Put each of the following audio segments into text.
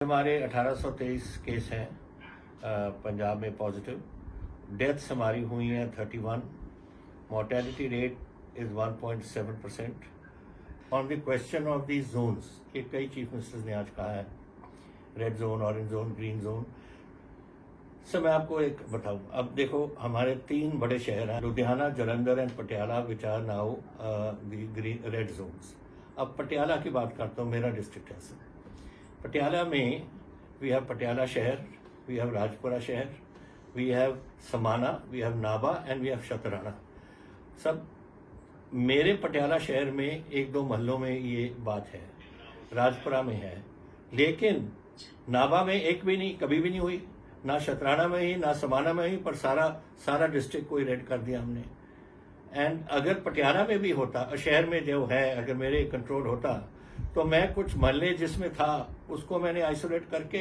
हमारे 1823 केस हैं पंजाब में पॉजिटिव। डेथ्स हमारी हुई हैं 31। Mortality rate is 1.7%। On the question of the zones, ये कई चीफ मिनिस्टर्स ने आज कहा है, red zone, orange zone, green zone. Sir मैं आपको एक बताऊं, अब देखो हमारे 3 बड़े शहर हैं, Ludhiana, Jalandhar and Patiala, which are now the green red zones. अब पटियाला की बात करता हूँ, मेरा डिस्ट्रिक्ट है सर। पटियाला में वी हैव पटियाला शहर, वी हैव राजपुरा शहर, we have Samana, we have Nabha and we have Shatrana. सब मेरे पटियाला शहर में 1-2 महलों में ये बात है, राजपुरा में है, लेकिन नाबा में एक भी नहीं, कभी भी नहीं हुई, ना शतराना में ही, ना समाना में ही, पर सारा डिस्ट्रिक्ट को ही रेड कर दिया हमने। एंड अगर पटियाला में भी होता, शहर में जो है, अगर मेरे कंट्रोल होता, तो मैं कुछ महल्ले जिसमें था उसको मैंने आइसोलेट करके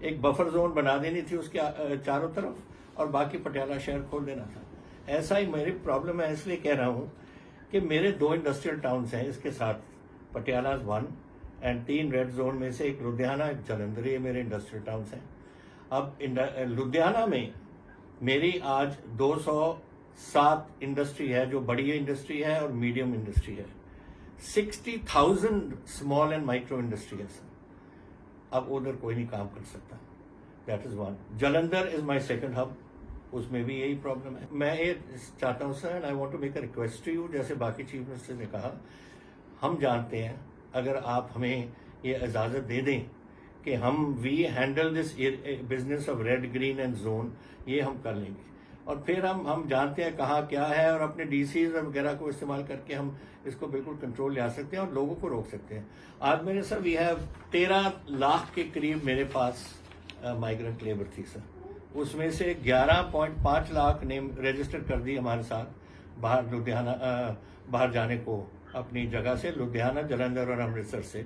एक बफर जोन बना देनी थी उसके चारों तरफ, और बाकी पटियाला शहर खोल देना था। ऐसा ही मेरी प्रॉब्लम है, इसलिए कह रहा हूँ कि मेरे 2 इंडस्ट्रियल टाउन्स हैं इसके साथ, पटियाला 1 एंड 3 रेड जोन में से एक लुधियाना, एक जालंधर, ये मेरे इंडस्ट्रियल टाउन्स हैं। अब लुधियाना में मेरी आज 207 इंडस्ट्री है, जो बड़ी इंडस्ट्री है और मीडियम इंडस्ट्री है। 60,000 स्मॉल एंड माइक्रो इंडस्ट्री है सर। अब उधर कोई नहीं काम कर सकता, that is 1। Jalandhar is my second hub, उसमें भी यही प्रॉब्लम है। मैं ये चाहता हूँ sir, and I want to make a request to you, जैसे बाकी चीफ मिनिस्टर ने कहा, हम जानते हैं, अगर आप हमें ये इजाज़त दे दें कि हम we handle this business of red, green and zone, ये हम कर लेंगे, और फिर हम जानते हैं कहाँ क्या है, और अपने डीसीज वगैरह को इस्तेमाल करके हम इसको बिल्कुल कंट्रोल ले आ सकते हैं और लोगों को रोक सकते हैं। आज मेरे सर वी हैव 13 लाख के करीब मेरे पास माइग्रेंट लेबर थी सर। उसमें से 11.5 लाख ने रजिस्टर कर दी हमारे साथ बाहर लुधियाना, बाहर जाने को अपनी जगह से, लुधियाना, जालंधर और अमृतसर से।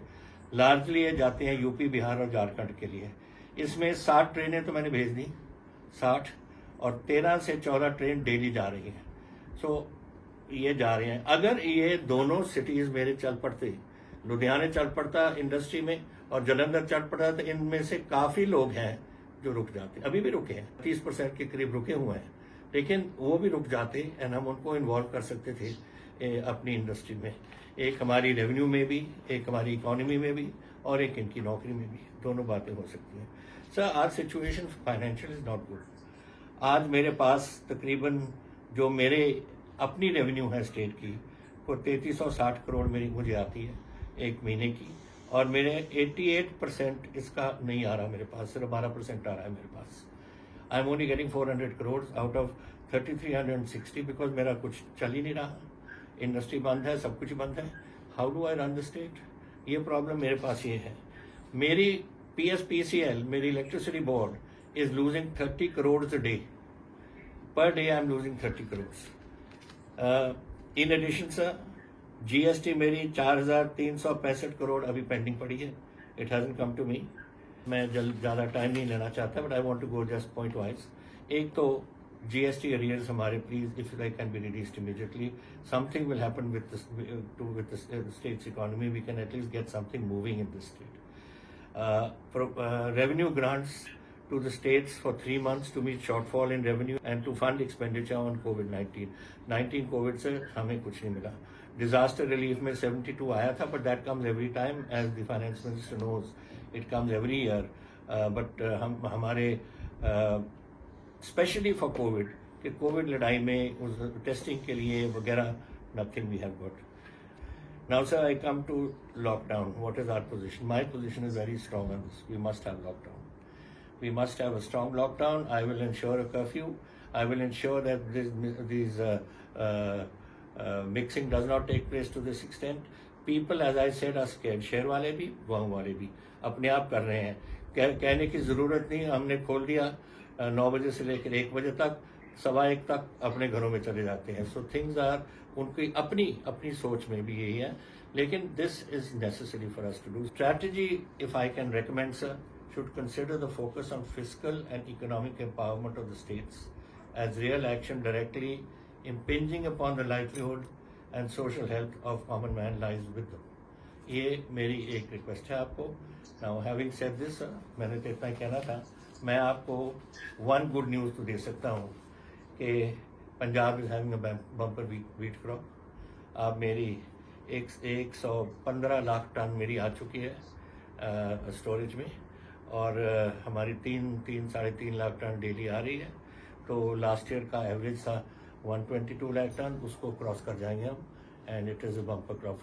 लार्जली ये जाते हैं यूपी, बिहार और झारखंड के लिए। इसमें 60 ट्रेनें तो मैंने भेज दी, 60, और 13 से 14 ट्रेन डेली जा रही हैं। सो ये जा रहे हैं। अगर ये दोनों सिटीज मेरे चल पड़ते, लुधियाना चल पड़ता इंडस्ट्री में और जालंधर चल पड़ता, तो इनमें से काफी लोग हैं जो रुक जाते, अभी भी रुके हैं, 30% के करीब रुके हुए हैं, लेकिन वो भी रुक जाते एंड हम उनको इन्वॉल्व कर सकते थे अपनी इंडस्ट्री में। एक हमारी रेवेन्यू में भी, एक हमारी इकोनॉमी में भी, और एक इनकी नौकरी में भी, दोनों बातें हो सकती हैं सर। आज situation financial is not good. आज मेरे पास तकरीबन जो मेरे अपनी रेवेन्यू है स्टेट की, वो 3360 करोड़ मेरी मुझे आती है एक महीने की, और मेरे 88% इसका नहीं आ रहा मेरे पास, सिर्फ 12% आ रहा है मेरे पास। I am only getting 400 crore out of 3360, because मेरा कुछ चल ही नहीं रहा, इंडस्ट्री बंद है, सब कुछ बंद है। How do I run the state? ये प्रॉब्लम मेरे पास ये है। मेरी PSPCL, मेरी electricity board is losing 30 crore a day. Per day I am losing 30 crores. In addition sir, GST मेरी 4,365 करोड़ अभी पेंडिंग पड़ी है, it hasn't come to me. मैं ज़्यादा टाइम नहीं लेना चाहता, but I want to go just point wise. एक तो GST अरियर्स हमारे, please if they can be reduced immediately, something will happen with the state's economy, we can at least get something moving in this state. Revenue grants to the states for 3 months to meet shortfall in revenue and to fund expenditure on COVID-19 Covid से हमें कुछ नहीं मिला। Disaster relief में 72 आया था, but that comes every time, as the finance minister knows, it comes every year. But हम हमारे स्पेशली फॉर कोविड, कि कोविड लड़ाई में उस टेस्टिंग के लिए वगैरह, nothing we have got. Now, sir, I come to lockdown. What is our position? My position is very strong on this. We must have lockdown. We must have a strong lockdown. I will ensure a curfew. I will ensure that these mixing does not take place to this extent. People, as I said, are scared. शहर वाले भी, गाँव वाले भी अपने आप कर रहे हैं। कहने की ज़रूरत नहीं, हमने खोल दिया 9 बजे से लेकर 1 बजे तक, 1:15 तक अपने घरों में चले जाते हैं। सो थिंग्स आर, उनकी अपनी सोच में भी यही है, लेकिन this is necessary for us to do. Strategy, if I can recommend sir, should consider the focus on fiscal and economic empowerment of the states as real action directly impinging upon the livelihood and social health of common man lies with them. ये मेरी एक request है आपको। Now having said this, मैंने तो इतना कहना था। मैं आपको वन गुड न्यूज़ तो दे सकता हूँ कि Punjab is having a bumper wheat crop. अब मेरी 115 लाख टन मेरी आ चुकी है स्टोरेज में, और हमारी 3-3.5 लाख टन डेली आ रही है। तो लास्ट ईयर का एवरेज था 122 लाख टन, उसको क्रॉस कर जाएंगे हम, and it is a bumper crop.